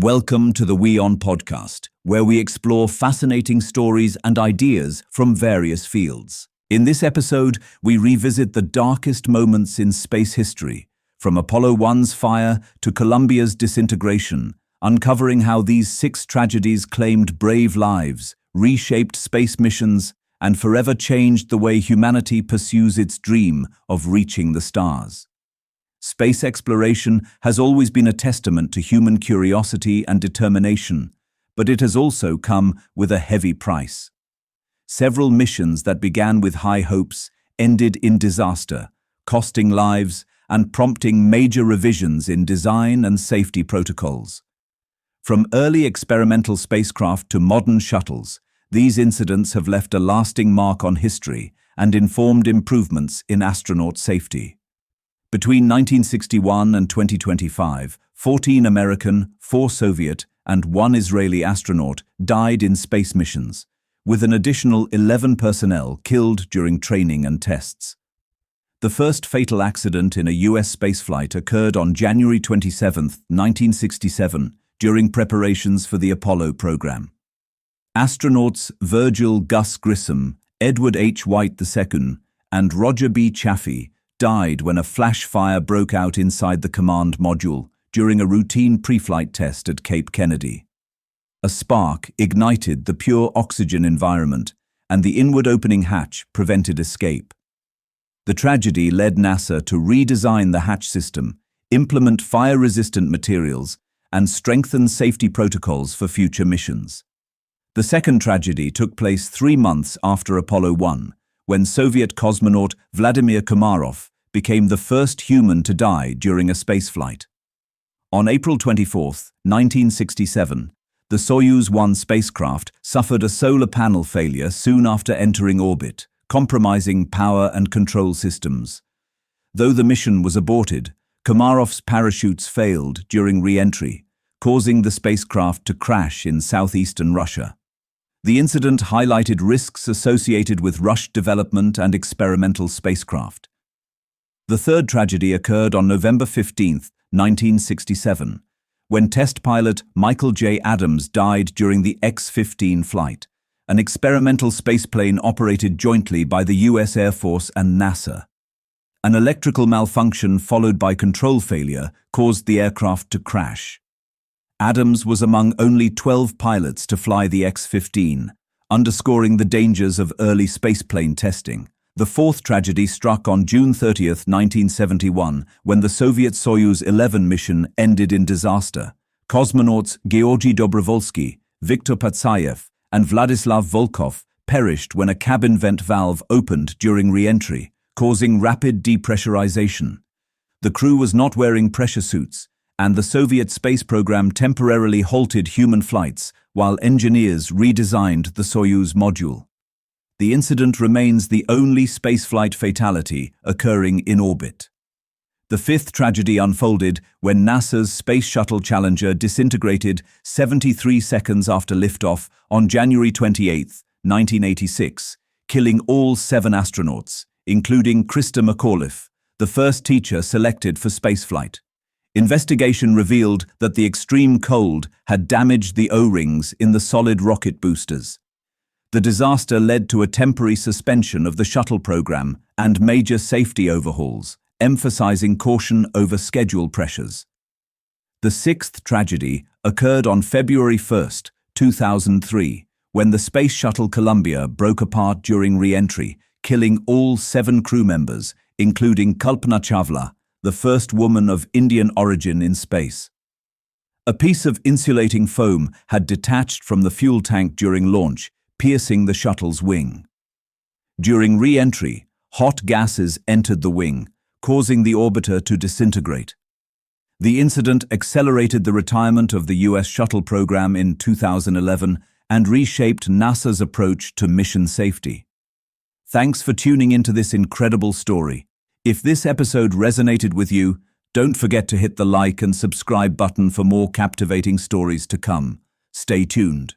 Welcome to the WION podcast, where we explore fascinating stories and ideas from various fields. In this episode, we revisit the darkest moments in space history, from Apollo 1's fire to Columbia's disintegration, uncovering how these 6 tragedies claimed brave lives, reshaped space missions, and forever changed the way humanity pursues its dream of reaching the stars. Space exploration has always been a testament to human curiosity and determination, but it has also come with a heavy price. Several missions that began with high hopes ended in disaster, costing lives and prompting major revisions in design and safety protocols. From early experimental spacecraft to modern shuttles, these incidents have left a lasting mark on history and informed improvements in astronaut safety. Between 1961 and 2025, 14 American, 4 Soviet, and 1 Israeli astronaut died in space missions, with an additional 11 personnel killed during training and tests. The first fatal accident in a U.S. spaceflight occurred on January 27, 1967, during preparations for the Apollo program. Astronauts Virgil Gus Grissom, Edward H. White II, and Roger B. Chaffee died when a flash fire broke out inside the command module during a routine pre-flight test at Cape Kennedy. A spark ignited the pure oxygen environment, and the inward opening hatch prevented escape. The tragedy led NASA to redesign the hatch system, implement fire-resistant materials, and strengthen safety protocols for future missions. The second tragedy took place 3 months after Apollo 1, when Soviet cosmonaut Vladimir Komarov became the first human to die during a spaceflight. On April 24, 1967, the Soyuz 1 spacecraft suffered a solar panel failure soon after entering orbit, compromising power and control systems. Though the mission was aborted, Komarov's parachutes failed during re-entry, causing the spacecraft to crash in southeastern Russia. The incident highlighted risks associated with rushed development and experimental spacecraft. The third tragedy occurred on November 15, 1967, when test pilot Michael J. Adams died during the X-15 flight, an experimental spaceplane operated jointly by the U.S. Air Force and NASA. An electrical malfunction followed by control failure caused the aircraft to crash. Adams was among only 12 pilots to fly the X-15, underscoring the dangers of early spaceplane testing. The fourth tragedy struck on June 30, 1971, when the Soviet Soyuz 11 mission ended in disaster. Cosmonauts Georgy Dobrovolsky, Viktor Patsayev, and Vladislav Volkov perished when a cabin vent valve opened during re-entry, causing rapid depressurization. The crew was not wearing pressure suits, and the Soviet space program temporarily halted human flights while engineers redesigned the Soyuz module. The incident remains the only spaceflight fatality occurring in orbit. The fifth tragedy unfolded when NASA's Space Shuttle Challenger disintegrated 73 seconds after liftoff on January 28, 1986, killing all 7 astronauts, including Krista McAuliffe, the first teacher selected for spaceflight. Investigation revealed that the extreme cold had damaged the O-rings in the solid rocket boosters. The disaster led to a temporary suspension of the shuttle program and major safety overhauls, emphasizing caution over schedule pressures. The sixth tragedy occurred on February 1, 2003, when the Space Shuttle Columbia broke apart during re-entry, killing all 7 crew members, including Kalpana Chawla, the first woman of Indian origin in space. A piece of insulating foam had detached from the fuel tank during launch, piercing the shuttle's wing. During re-entry, hot gases entered the wing, causing the orbiter to disintegrate. The incident accelerated the retirement of the U.S. shuttle program in 2011 and reshaped NASA's approach to mission safety. Thanks for tuning into this incredible story. If this episode resonated with you, don't forget to hit the like and subscribe button for more captivating stories to come. Stay tuned.